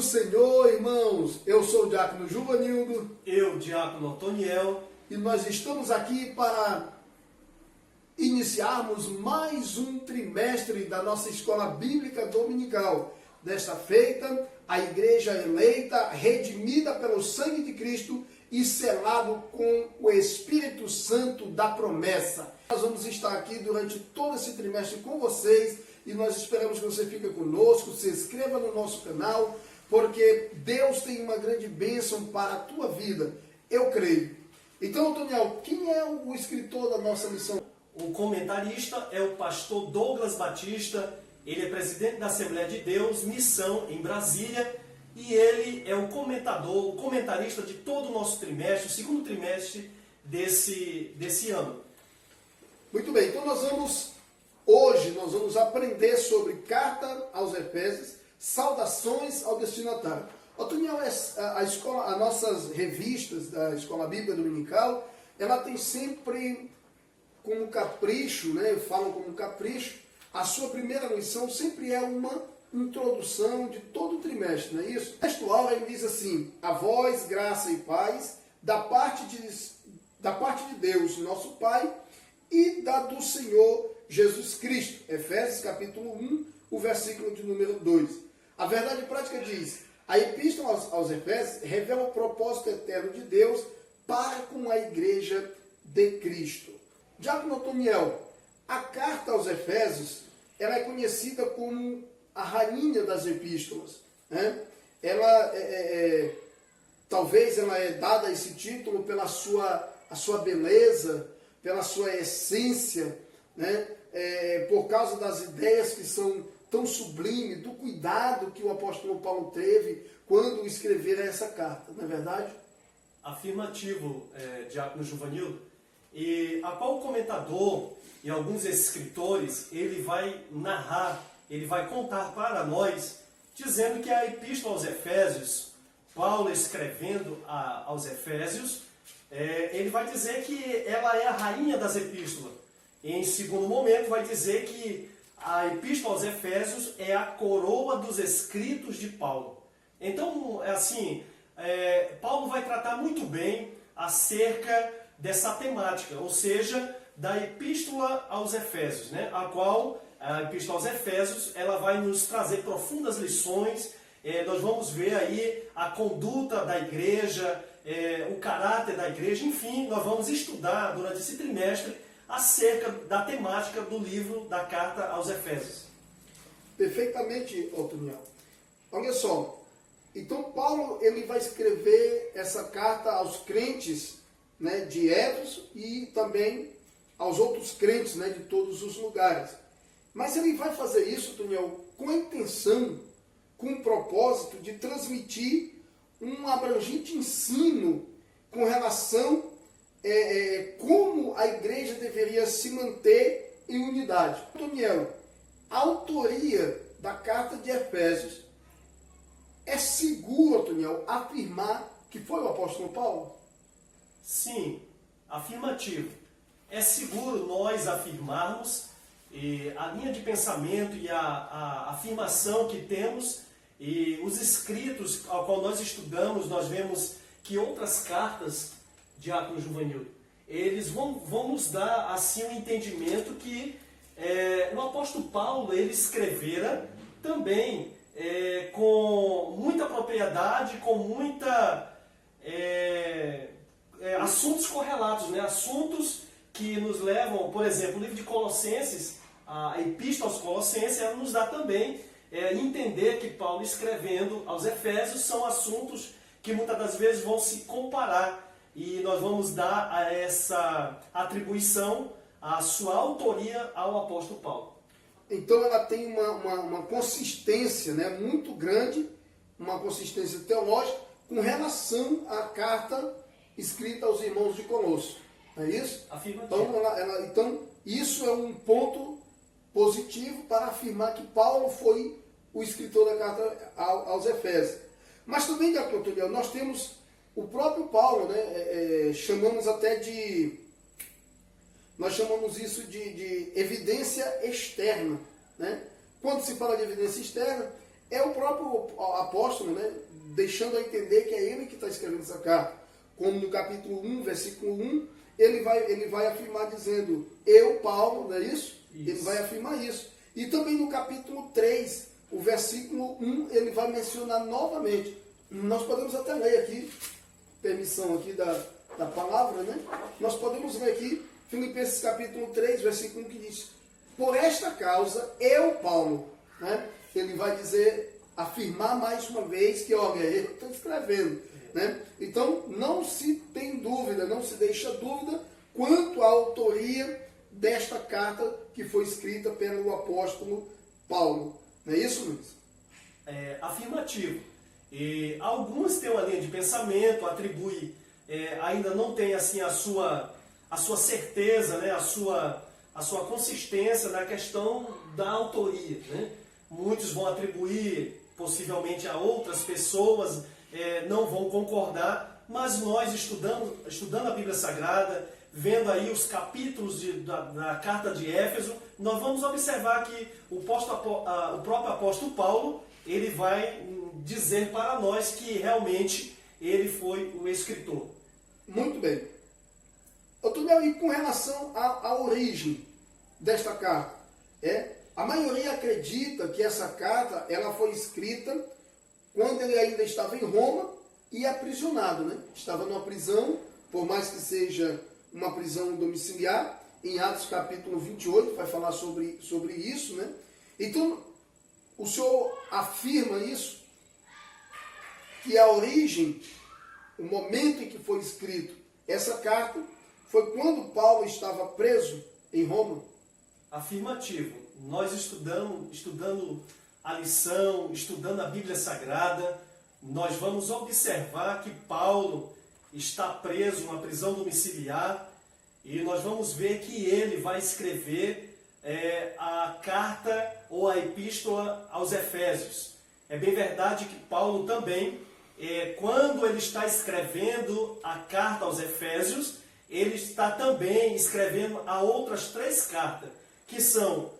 do Senhor, irmãos. Eu sou o diácono Juvanildo. Eu, diácono Antoniel. E nós estamos aqui para iniciarmos mais um trimestre da nossa escola bíblica dominical. Desta feita, a igreja eleita, redimida pelo sangue de Cristo e selado com o Espírito Santo da promessa. Nós vamos estar aqui durante todo esse trimestre com vocês e nós esperamos que você fique conosco, se inscreva no nosso canal, porque Deus tem uma grande bênção para a tua vida. Eu creio. Então, Antoniel, quem é o escritor da nossa lição? O comentarista é o pastor Douglas Batista. Ele é presidente da Assembleia de Deus, Missão, em Brasília. E ele é o comentador, o comentarista de todo o nosso trimestre, o segundo trimestre desse ano. Muito bem, então hoje nós vamos aprender sobre Carta aos Efésios, saudações ao destinatário. Antoniel, as nossas revistas da Escola Bíblica Dominical, ela tem sempre como capricho, falam como capricho, a sua primeira lição sempre é uma introdução de todo o trimestre, não é isso? O textual ele diz assim: a vós, graça e paz, da parte de Deus, nosso Pai, e da do Senhor Jesus Cristo. Efésios capítulo 1, o versículo de número 2. A verdade prática diz: a epístola aos Efésios revela o propósito eterno de Deus para com a igreja de Cristo. Diácono Antoniel, a carta aos Efésios ela é conhecida como a rainha das epístolas. Ela talvez ela é dada esse título pela a sua beleza, pela sua essência, por causa das ideias que são tão sublimes, do cuidado que o apóstolo Paulo teve quando escrever essa carta, não é verdade? Afirmativo, diácono Juvanildo. E a qual o comentador e alguns escritores, ele vai narrar, ele vai contar para nós, dizendo que a epístola aos Efésios, Paulo escrevendo aos Efésios, ele vai dizer que ela é a rainha das epístolas. E em segundo momento vai dizer que a epístola aos Efésios é a coroa dos escritos de Paulo. Então, Paulo vai tratar muito bem acerca dessa temática, ou seja, da epístola aos Efésios, a qual a epístola aos Efésios ela vai nos trazer profundas lições. Nós vamos ver aí a conduta da igreja, o caráter da igreja, enfim, nós vamos estudar durante esse trimestre acerca da temática do livro da carta aos Efésios. Perfeitamente, Antoniel. Olha só, então Paulo ele vai escrever essa carta aos crentes de Éfeso e também aos outros crentes de todos os lugares. Mas ele vai fazer isso, Antoniel, com a intenção, com o propósito de transmitir um abrangente ensino com relação como a igreja deveria se manter em unidade. Antoniel, a autoria da carta de Efésios, é seguro, Antoniel, afirmar que foi o apóstolo Paulo? Sim, afirmativo. É seguro nós afirmarmos a linha de pensamento e a afirmação que temos e os escritos ao qual nós estudamos, nós vemos que outras cartas, diácono Juvanildo, eles vão nos dar assim um entendimento que o apóstolo Paulo ele escrevera também com muita propriedade, com muita assuntos correlatos, assuntos que nos levam, por exemplo, o livro de Colossenses, a epístola aos Colossenses, ela nos dá também entender que Paulo escrevendo aos Efésios são assuntos que muitas das vezes vão se comparar e nós vamos dar a essa atribuição, a sua autoria ao apóstolo Paulo. Então ela tem uma consistência muito grande, uma consistência teológica com relação à carta escrita aos irmãos de Colosso. Não é isso? Afirmativo. Então, isso é um ponto positivo para afirmar que Paulo foi o escritor da carta aos Efésios. Mas também, Antoniel, nós temos o próprio Paulo, nós chamamos isso de evidência externa. Quando se fala de evidência externa, é o próprio apóstolo, né, deixando a entender que é ele que está escrevendo essa carta. Como no capítulo 1, versículo 1, ele vai afirmar dizendo, eu, Paulo, não é isso? Ele vai afirmar isso. E também no capítulo 3, o versículo 1, ele vai mencionar novamente. Nós podemos até ler aqui, permissão aqui da palavra, né? Nós podemos ler aqui, Filipenses capítulo 3, versículo 1, que diz, por esta causa, eu, Paulo, né? Ele vai dizer, afirmar mais uma vez que, olha, eu estou escrevendo, né? Então, não se tem dúvida, não se deixa dúvida quanto à autoria desta carta que foi escrita pelo apóstolo Paulo. Não é isso, Luiz? É afirmativo. E alguns têm uma linha de pensamento, atribui, ainda não tem assim a sua certeza, né? a sua consistência na questão da autoria, né? Muitos vão atribuir possivelmente a outras pessoas, não vão concordar, mas nós estudando a Bíblia Sagrada, vendo aí os capítulos da carta de Éfeso, nós vamos observar que o próprio apóstolo Paulo, ele vai dizer para nós que realmente ele foi o escritor. Muito bem. Otoniel, e com relação à origem desta carta, a maioria acredita que essa carta ela foi escrita quando ele ainda estava em Roma e aprisionado, né? Estava numa prisão, por mais que seja uma prisão domiciliar, em Atos capítulo 28, vai falar sobre isso, né? Então, o senhor afirma isso, que a origem, o momento em que foi escrito essa carta, foi quando Paulo estava preso em Roma? Afirmativo. Nós estudando a lição, estudando a Bíblia Sagrada, nós vamos observar que Paulo está preso numa prisão domiciliar e nós vamos ver que ele vai escrever a carta ou a epístola aos Efésios. É bem verdade que Paulo também, quando ele está escrevendo a carta aos Efésios, ele está também escrevendo a outras 3 cartas, que são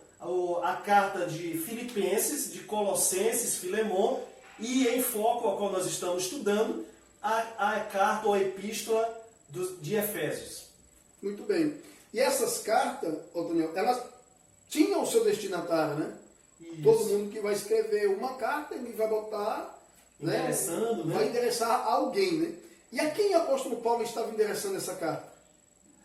a carta de Filipenses, de Colossenses, Filemon, e em foco, a qual nós estamos estudando, a carta ou a epístola de Efésios. Muito bem. E essas cartas, Otoniel, elas tinham o seu destinatário, né? Isso. Todo mundo que vai escrever uma carta, ele vai botar, endereçando, né? Vai endereçar a alguém, né? E a quem o apóstolo Paulo estava endereçando essa carta?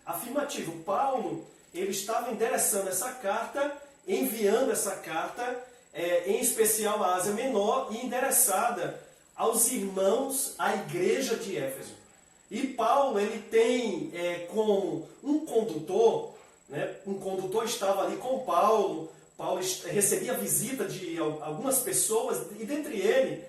Afirmativo. Paulo, ele estava endereçando essa carta, enviando essa carta, em especial à Ásia Menor, e endereçada aos irmãos, à igreja de Éfeso. E Paulo, ele tem como um condutor, né? Um condutor estava ali com Paulo. Paulo recebia a visita de algumas pessoas, e dentre ele,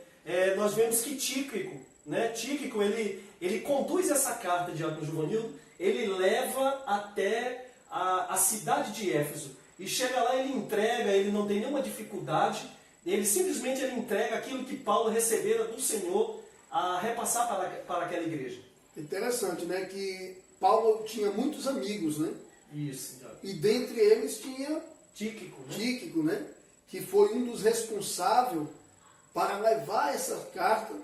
nós vemos que Tíquico, né? Tíquico, ele conduz essa carta de Diácono Juvanildo, ele leva até a cidade de Éfeso. E chega lá, ele entrega, ele não tem nenhuma dificuldade, ele simplesmente entrega aquilo que Paulo recebera do Senhor a repassar para aquela igreja. Interessante, né? Que Paulo tinha muitos amigos, né? Isso. E dentre eles tinha Tíquico, né? Que foi um dos responsáveis para levar essas cartas,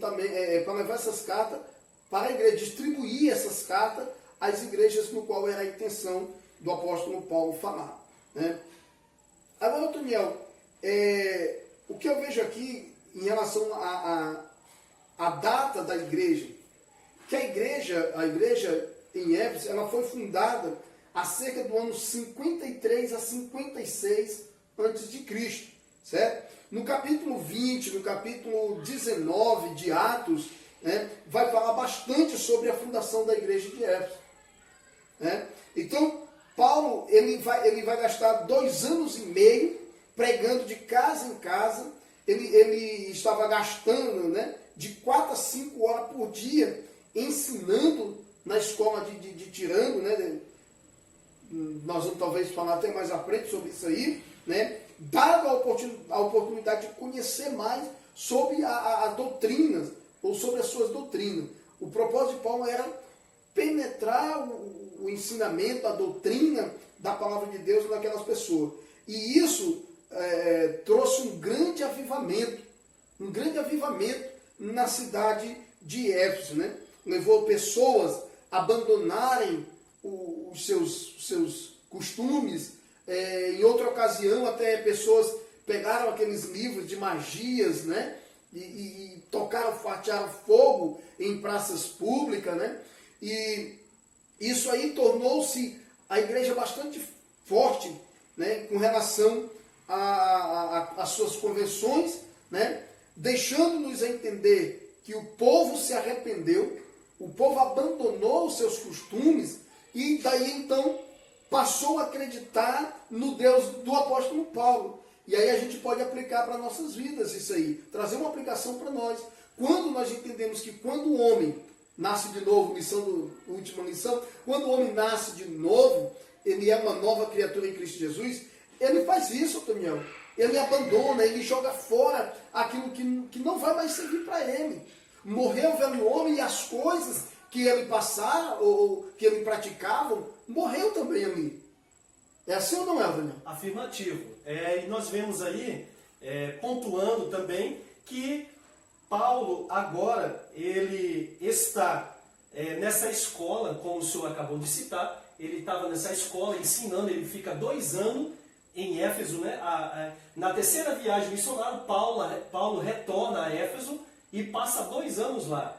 para levar essas cartas para a igreja, distribuir essas cartas às igrejas no qual era a intenção do apóstolo Paulo falar, né? Agora, Otoniel, o que eu vejo aqui em relação à data da igreja, que a igreja em Éfeso, ela foi fundada há cerca do ano 53 a 56 a.C., certo? No capítulo 20, no capítulo 19 de Atos, né, vai falar bastante sobre a fundação da igreja de Éfeso, né? Então, Paulo ele vai gastar 2 anos e meio pregando de casa em casa. Ele estava gastando, né, de 4 a 5 horas por dia ensinando na escola de Tirano, né? Nós vamos talvez falar até mais à frente sobre isso aí, né? Dado a oportunidade de conhecer mais sobre a doutrina, ou sobre as suas doutrinas. O propósito de Paulo era penetrar o ensinamento, a doutrina da palavra de Deus naquelas pessoas. E isso trouxe um grande avivamento na cidade de Éfeso, né? Levou pessoas a abandonarem os seus costumes. Em outra ocasião, até pessoas pegaram aqueles livros de magias, né? E atearam fogo em praças públicas, né? E isso aí tornou-se a igreja bastante forte, né? Com relação às suas convenções, né? Deixando-nos entender que o povo se arrependeu, o povo abandonou os seus costumes e daí então passou a acreditar no Deus do apóstolo Paulo. E aí a gente pode aplicar para nossas vidas isso aí, trazer uma aplicação para nós. Quando nós entendemos que quando o homem nasce de novo, última lição, quando o homem nasce de novo, ele é uma nova criatura em Cristo Jesus, ele faz isso, Antoniel. Ele abandona, ele joga fora aquilo que não vai mais servir para ele. Morreu o velho homem e as coisas que ele passava ou que ele praticava, morreu também ali. É assim ou não é, Daniel? Afirmativo. E nós vemos aí, pontuando também, que Paulo agora, ele está nessa escola, como o senhor acabou de citar, ele estava nessa escola ensinando, ele fica 2 anos em Éfeso, né? Na terceira viagem missionária, Paulo retorna a Éfeso e passa 2 anos lá.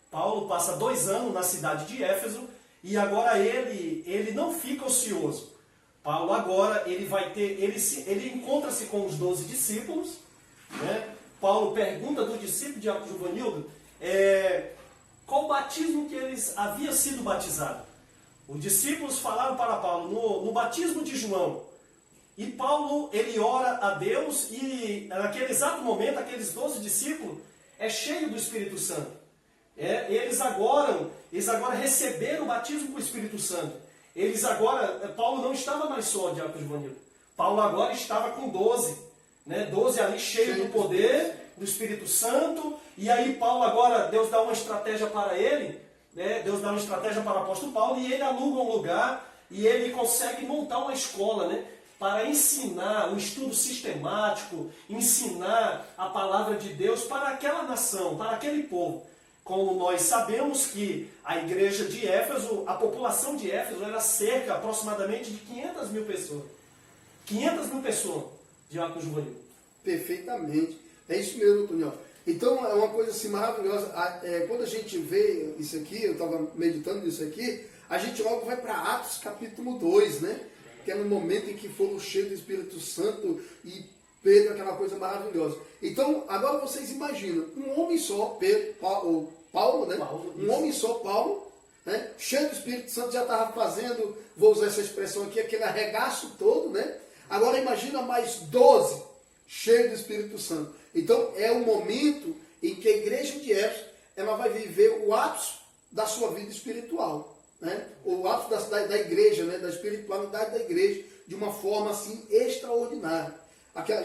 Paulo passa 2 anos na cidade de Éfeso e agora ele não fica ocioso. Paulo agora ele encontra-se com os 12 discípulos, né? Paulo pergunta do discípulo de Atos Juvanildo qual o batismo que eles haviam sido batizados. Os discípulos falaram para Paulo no batismo de João. E Paulo, ele ora a Deus e naquele exato momento, aqueles 12 discípulos cheios do Espírito Santo. Eles agora receberam o batismo com o Espírito Santo. Paulo não estava mais só de Atos Juvanildo. Paulo agora estava com 12. Né? 12 ali cheios do poder, do Espírito Santo. E aí Paulo agora, Deus dá uma estratégia para ele. Né? Deus dá uma estratégia para o apóstolo Paulo e ele aluga um lugar e ele consegue montar uma escola, né? Para ensinar um estudo sistemático, ensinar a palavra de Deus para aquela nação, para aquele povo. Como nós sabemos que a igreja de Éfeso, a população de Éfeso era cerca aproximadamente de 500 mil pessoas. 500 mil pessoas de Atos Juvanildo. Perfeitamente. É isso mesmo, Antoniel. Então é uma coisa assim maravilhosa. Quando a gente vê isso aqui, eu estava meditando nisso aqui, a gente logo vai para Atos capítulo 2, né? Que é no momento em que foram cheios do Espírito Santo e Pedro, aquela coisa maravilhosa. Então, agora vocês imaginam, um homem só, Paulo, né? Um homem só, Paulo, né? Cheio do Espírito Santo, já estava fazendo, vou usar essa expressão aqui, aquele arregaço todo, né? Agora imagina mais 12 cheios do Espírito Santo. Então, é o momento em que a igreja de Éfeso, ela vai viver o ápice da sua vida espiritual. Né? O ato da igreja, né? Da espiritualidade da igreja, de uma forma assim extraordinária.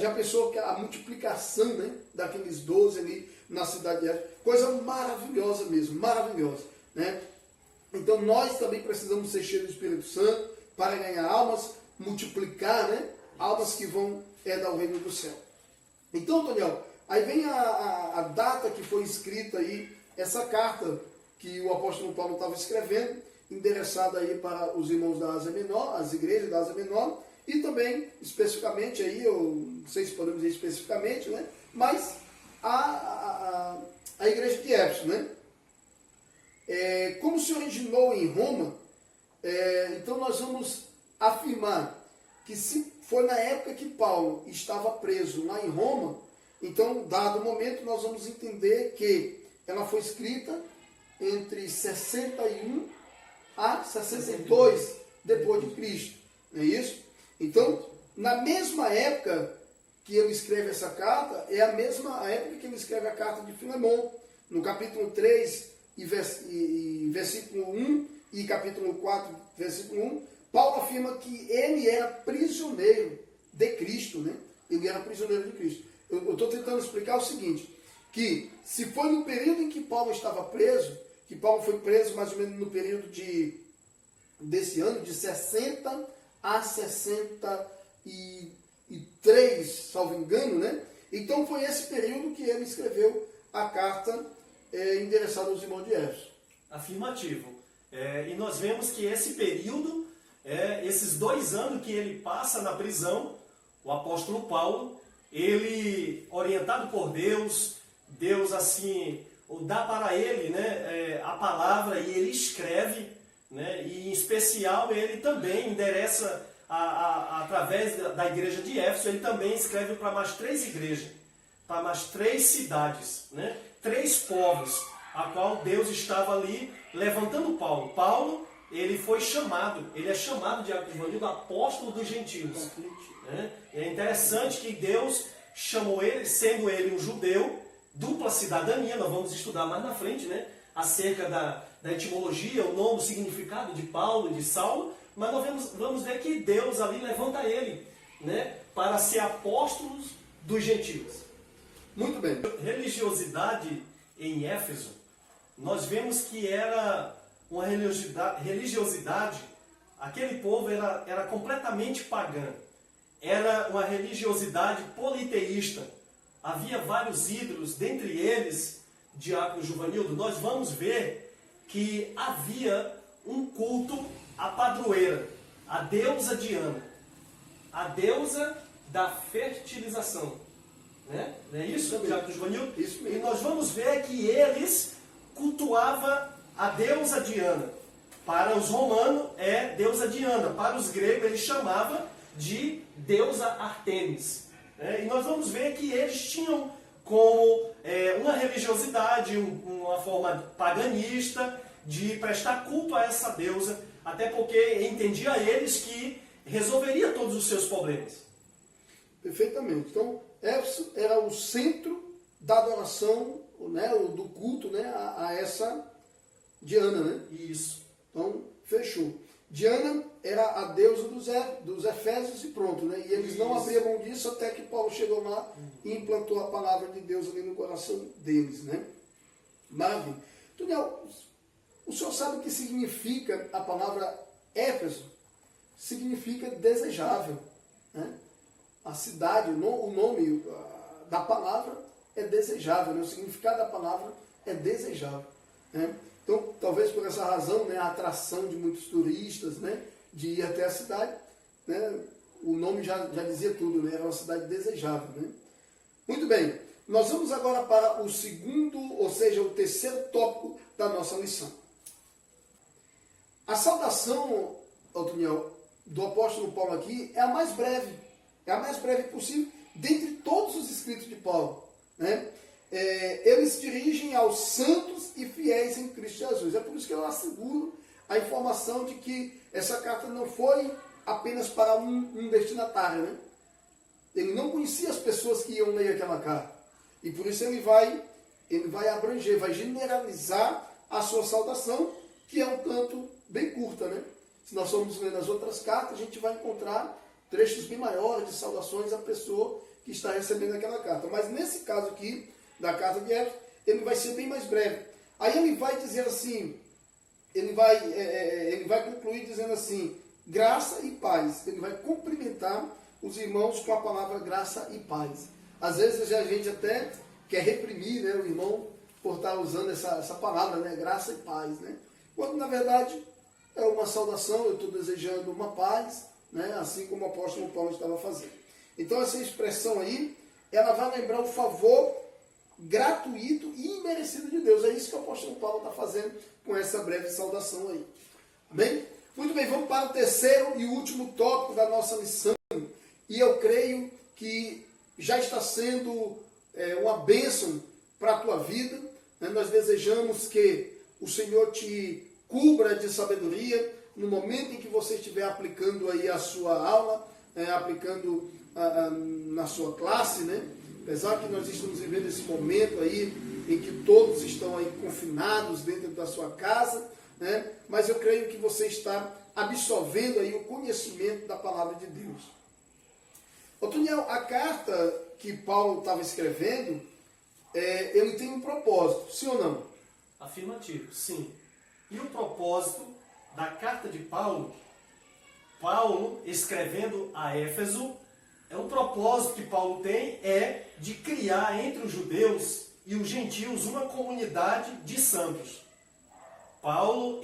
Já pensou que a multiplicação, né? Daqueles 12 ali na cidade de Éfeso, coisa maravilhosa mesmo, maravilhosa. Né? Então nós também precisamos ser cheios do Espírito Santo para ganhar almas, multiplicar, né? Almas que vão herdar o reino do céu. Então, Antoniel, aí vem a data que foi escrita aí, essa carta que o apóstolo Paulo estava escrevendo, endereçada aí para os irmãos da Ásia Menor, as igrejas da Ásia Menor, e também, especificamente aí, eu não sei se podemos dizer especificamente, né? Mas a igreja de Éfeso, né? Como se originou em Roma, então nós vamos afirmar que se foi na época que Paulo estava preso lá em Roma, então, dado o momento, nós vamos entender que ela foi escrita entre 61 a 62 depois de Cristo, não é isso? Então, na mesma época que ele escreve essa carta, é a mesma época que ele escreve a carta de Filemon, no capítulo 3 e versículo 1 e capítulo 4, versículo 1, Paulo afirma que ele era prisioneiro de Cristo, né? Ele era prisioneiro de Cristo. Eu estou tentando explicar o seguinte, que se foi no período em que Paulo estava preso, que Paulo foi preso mais ou menos no período desse ano, de 60 a 62, salvo engano, né? Então foi esse período que ele escreveu a carta endereçada aos irmãos de Éfeso. Afirmativo. E nós vemos que esse período, esses 2 anos que ele passa na prisão, o apóstolo Paulo, ele, orientado por Deus, Deus assim dá para ele, né, a palavra e ele escreve, né, e em especial ele também endereça através da igreja de Éfeso, ele também escreve para mais 3 igrejas, para mais 3 cidades, né, 3 povos, a qual Deus estava ali levantando Paulo. Paulo, ele foi chamado, ele é chamado de apóstolo dos gentios. Né? É interessante que Deus chamou ele, sendo ele um judeu, dupla cidadania, nós vamos estudar mais na frente, né, acerca da etimologia, o nome, o significado de Paulo e de Saulo, mas nós vamos ver que Deus ali levanta ele, né, para ser apóstolos dos gentios. Muito bem. Religiosidade em Éfeso, nós vemos que era uma religiosidade, aquele povo era completamente pagã, era uma religiosidade politeísta, havia vários ídolos, dentre eles, diácono Juvanildo, nós vamos ver que havia um culto à padroeira, a deusa Diana, a deusa da fertilização. Né? Não é isso, diácono Juvanildo? Isso mesmo. E nós vamos ver que eles cultuavam a deusa Diana. Para os romanos é deusa Diana, para os gregos ele chamava de deusa Artemis. E nós vamos ver que eles tinham como uma religiosidade, uma forma paganista de prestar culto a essa deusa, até porque entendia eles que resolveria todos os seus problemas. Perfeitamente. Então, Éfeso era o centro da adoração, né, do culto, né, a essa Diana, né? Isso. Então, fechou. Diana era a deusa dos Efésios e pronto, né? E eles não abriam mão disso até que Paulo chegou lá e implantou a palavra de Deus ali no coração deles, né? Maravilha. Daniel, o senhor sabe o que significa a palavra Éfeso? Significa desejável, né? A cidade, o nome da palavra é desejável, né? O significado da palavra é desejável, né? Então, talvez por essa razão, né, a atração de muitos turistas, né, de ir até a cidade, né, o nome já dizia tudo, né, era uma cidade desejável. Né? Muito bem, nós vamos agora para o segundo, ou seja, o terceiro tópico da nossa lição. A saudação, Otoniel, do apóstolo Paulo aqui é a mais breve possível, dentre todos os escritos de Paulo, né? Eles se dirigem aos santos e fiéis em Cristo Jesus. É por isso que eu asseguro a informação de que essa carta não foi apenas para um destinatário, né? Ele não conhecia as pessoas que iam ler aquela carta. E por isso ele vai abranger, vai generalizar a sua saudação, que é um tanto bem curta, né? Se nós formos ler nas outras cartas, a gente vai encontrar trechos bem maiores de saudações à pessoa que está recebendo aquela carta. Mas nesse caso aqui, da carta de Éfeso, ele vai ser bem mais breve. Aí ele vai dizer assim, ele vai concluir dizendo assim, graça e paz. Ele vai cumprimentar os irmãos com a palavra graça e paz. Às vezes a gente até quer reprimir, né, o irmão por estar usando essa palavra, né, graça e paz, né? Quando na verdade é uma saudação, eu estou desejando uma paz, né, assim como o apóstolo Paulo estava fazendo. Então essa expressão aí, ela vai lembrar o favor gratuito e imerecido de Deus. É isso que o apóstolo Paulo está fazendo com essa breve saudação aí. Amém? Muito bem, vamos para o terceiro e último tópico da nossa lição. E eu creio que já está sendo uma bênção para a tua vida. Né? Nós desejamos que o Senhor te cubra de sabedoria no momento em que você estiver aplicando aí a sua aula, aplicando na sua classe, né? Apesar que nós estamos vivendo esse momento aí em que todos estão aí confinados dentro da sua casa, né? Mas eu creio que você está absorvendo aí o conhecimento da palavra de Deus. Otoniel, a carta que Paulo estava escrevendo, ele tem um propósito, sim ou não? Afirmativo, sim. E o propósito da carta de Paulo, Paulo escrevendo a Éfeso, o propósito que Paulo tem é de criar entre os judeus e os gentios uma comunidade de santos. Paulo,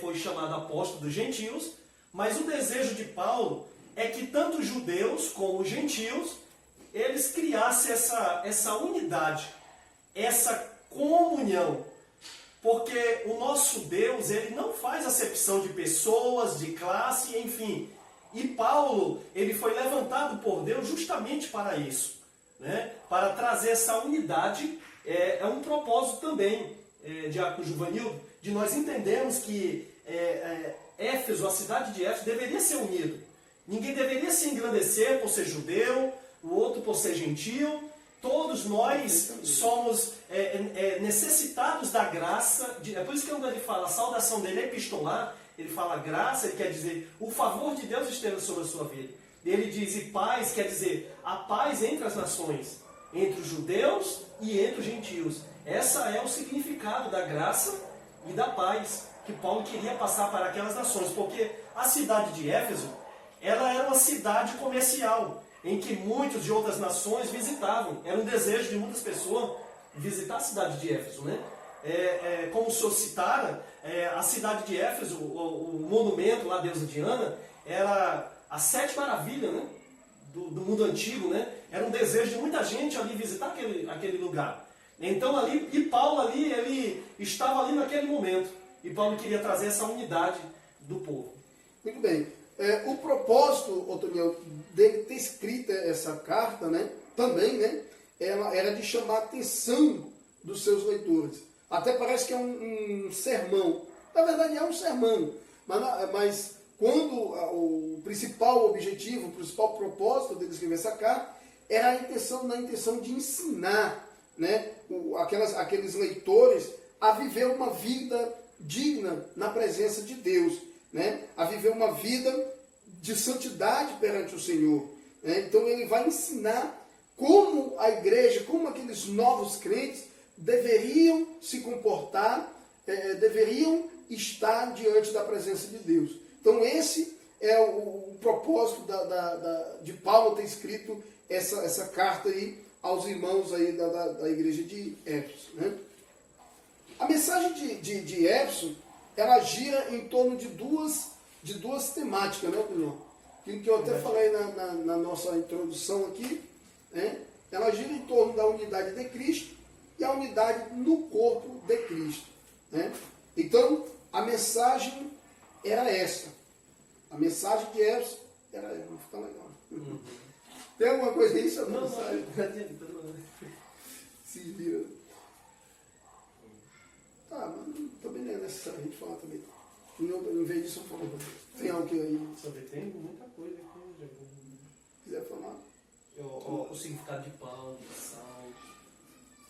foi chamado apóstolo dos gentios, mas o desejo de Paulo é que tanto os judeus como os gentios, eles criassem essa unidade, essa comunhão. Porque o nosso Deus, ele não faz acepção de pessoas, de classe, enfim. E Paulo, ele foi levantado por Deus justamente para isso, né? Para trazer essa unidade. É um propósito também, Diácono Juvanildo, de nós entendermos que Éfeso, a cidade de Éfeso, deveria ser unido. Ninguém deveria se engrandecer por ser judeu, o outro por ser gentio. Todos nós somos necessitados da graça. É por isso que quando ele fala, a saudação dele é epistolar, ele fala graça, ele quer dizer o favor de Deus esteja sobre a sua vida. Ele diz, e paz, quer dizer a paz entre as nações, entre os judeus e entre os gentios. Essa é o significado da graça e da paz que Paulo queria passar para aquelas nações, porque a cidade de Éfeso, ela era uma cidade comercial, em que muitos de outras nações visitavam. Era um desejo de muitas pessoas visitar a cidade de Éfeso, né? Como o senhor citara, a cidade de Éfeso, o monumento lá, a deusa Diana, era a 7 maravilhas, né? do mundo antigo, né? Era um desejo de muita gente ali visitar aquele lugar. Então ali, e Paulo ali, ele estava ali naquele momento, e Paulo queria trazer essa unidade do povo. Muito bem. O propósito, Otoniel, dele ter escrito essa carta, né, também, né, ela era de chamar a atenção dos seus leitores. Até parece que é um sermão. Na verdade é um sermão, mas quando o principal objetivo, o principal propósito dele escrever essa carta era na intenção de ensinar, né, aqueles leitores a viver uma vida digna na presença de Deus, né, a viver uma vida de santidade perante o Senhor. Né? Então ele vai ensinar como a igreja, como aqueles novos crentes deveriam se comportar, deveriam estar diante da presença de Deus. Então esse é o propósito de Paulo ter escrito essa carta aí aos irmãos aí da igreja de Éfeso. Né? A mensagem de Éfeso, ela gira em torno de duas temáticas, né, Opinião? Que eu até falei na nossa introdução aqui, né? Ela gira em torno da unidade de Cristo e a unidade no corpo de Cristo. Né? Então, a mensagem era essa. A mensagem de Éfeso era essa. Não fica legal. Uhum. Tem alguma coisa aí sobre a mensagem? Não. Se vira. Tá, mas também não é necessário a gente falar também. Em vez disso, eu falo. Tem algo que aí. Tem muita coisa aqui. Se quiser falar. O significado de pão, de sal.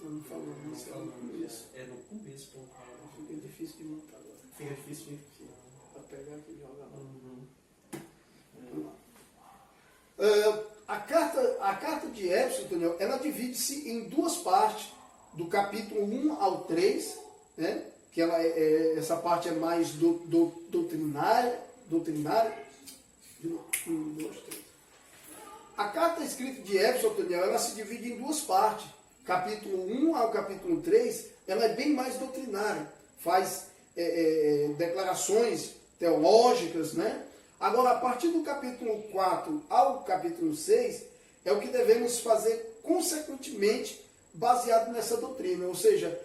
Não falando. Não falando isso. É no começo que eu falo. Fica difícil de montar agora. Fica difícil de para pegar aqui e jogar lá. Vamos lá. A carta de Éfeso, Daniel, ela divide-se em duas partes, do capítulo 1 ao 3, né? Que essa parte é mais doutrinária. 1, 2, 3. A carta escrita de Éfeso, Daniel, ela se divide em duas partes. Capítulo 1 ao capítulo 3, ela é bem mais doutrinária. Faz declarações teológicas, né? Agora, a partir do capítulo 4 ao capítulo 6, é o que devemos fazer consequentemente baseado nessa doutrina. Ou seja,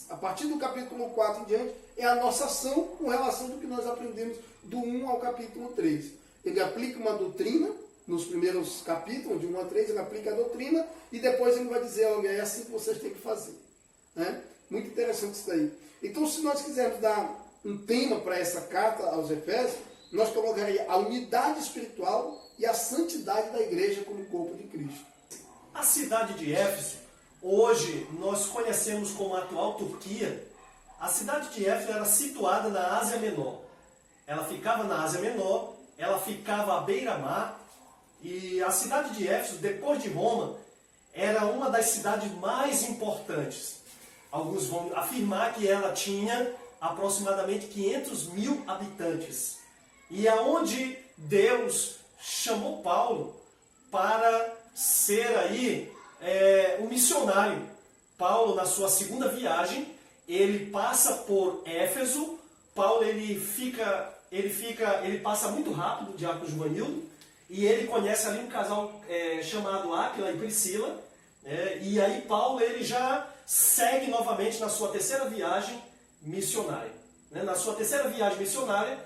a partir do capítulo 4 em diante, é a nossa ação com relação do que nós aprendemos do 1 ao capítulo 3. Ele aplica uma doutrina, nos primeiros capítulos, de 1 a 3, ele aplica a doutrina, e depois ele vai dizer, olha, é assim que vocês têm que fazer. Né? Muito interessante isso daí. Então, se nós quisermos dar um tema para essa carta aos Efésios, nós colocaríamos a unidade espiritual e a santidade da igreja como corpo de Cristo. A cidade de Éfeso, hoje nós conhecemos como a atual Turquia. A cidade de Éfeso era situada na Ásia Menor. Ela ficava na Ásia Menor, ela ficava à beira-mar, e a cidade de Éfeso, depois de Roma, era uma das cidades mais importantes. Alguns vão afirmar que ela tinha aproximadamente 500 mil habitantes. E aonde Deus chamou Paulo para ser aí um missionário. Paulo, na sua segunda viagem, ele passa por Éfeso. Paulo ele passa muito rápido o diácono Juvanildo, e ele conhece ali um casal chamado Áquila e Priscila, e aí Paulo ele já segue novamente na sua terceira viagem missionária. Na sua terceira viagem missionária,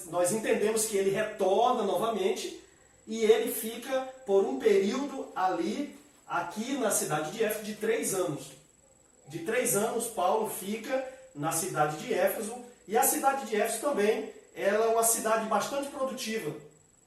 nós entendemos que ele retorna novamente e ele fica por um período aqui na cidade de Éfeso de 3 anos. De 3 anos Paulo fica na cidade de Éfeso, e a cidade de Éfeso também ela é uma cidade bastante produtiva.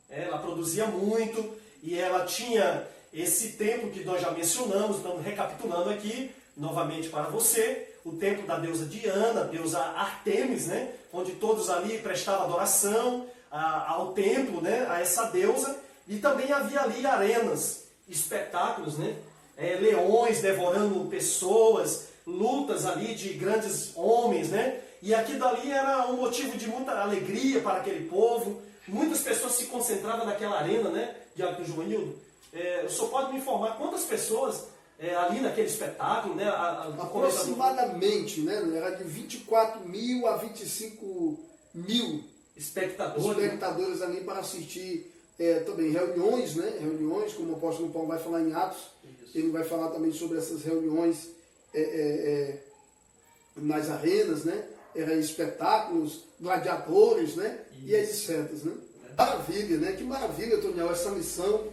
Ela produzia muito e ela tinha esse templo que nós já mencionamos, estamos recapitulando aqui novamente para você, o templo da deusa Diana, deusa Artemis, né? Onde todos ali prestavam adoração ao templo, né? A essa deusa, e também havia ali arenas, espetáculos, né? Leões devorando pessoas, lutas ali de grandes homens, né? E aquilo dali era um motivo de muita alegria para aquele povo. Muitas pessoas se concentravam naquela arena, né? Diácono Juvanildo, o senhor pode me informar quantas pessoas ali naquele espetáculo, né? Aproximadamente, né? Era de 24 mil a 25 mil espectadores ali para assistir também reuniões, né? Reuniões, como o apóstolo Paulo vai falar em Atos. Isso. Ele vai falar também sobre essas reuniões nas arenas, né? Eram espetáculos, gladiadores, né? Isso. E etc. Né? Maravilha, né? Que maravilha, Toniel, essa missão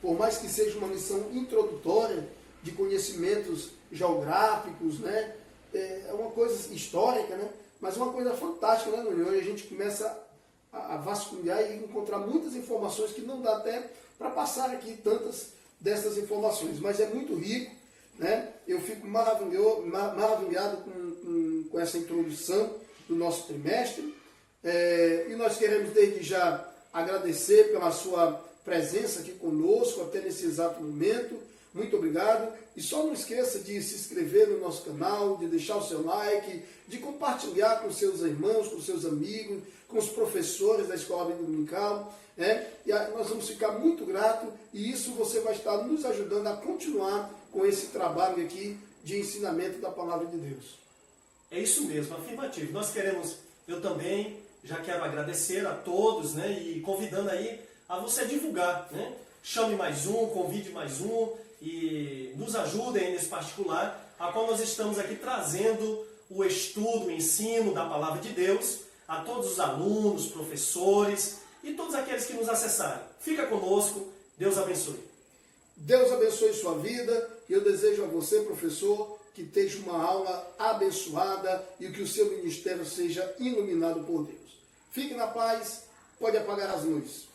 por mais que seja uma missão introdutória de conhecimentos geográficos, né? É uma coisa histórica, né? Mas uma coisa fantástica, né, Toniel? E a gente começa a vasculhar e encontrar muitas informações que não dá até para passar aqui tantas dessas informações, mas é muito rico, né? Eu fico maravilhado com essa introdução do nosso trimestre, e nós queremos desde já agradecer pela sua presença aqui conosco até nesse exato momento. Muito obrigado. E só não esqueça de se inscrever no nosso canal, de deixar o seu like, de compartilhar com seus irmãos, com seus amigos, com os professores da Escola Bíblica Dominical. E nós vamos ficar muito gratos, e isso você vai estar nos ajudando a continuar com esse trabalho aqui de ensinamento da Palavra de Deus. É isso mesmo, afirmativo. Eu também já quero agradecer a todos, né, e convidando aí a você divulgar, né? Chame mais um, convide mais um e nos ajudem aí nesse particular, a qual nós estamos aqui trazendo o estudo, o ensino da Palavra de Deus a todos os alunos, professores e todos aqueles que nos acessarem. Fica conosco, Deus abençoe. Deus abençoe sua vida, e eu desejo a você, professor, que tenha uma aula abençoada e que o seu ministério seja iluminado por Deus. Fique na paz, pode apagar as luzes.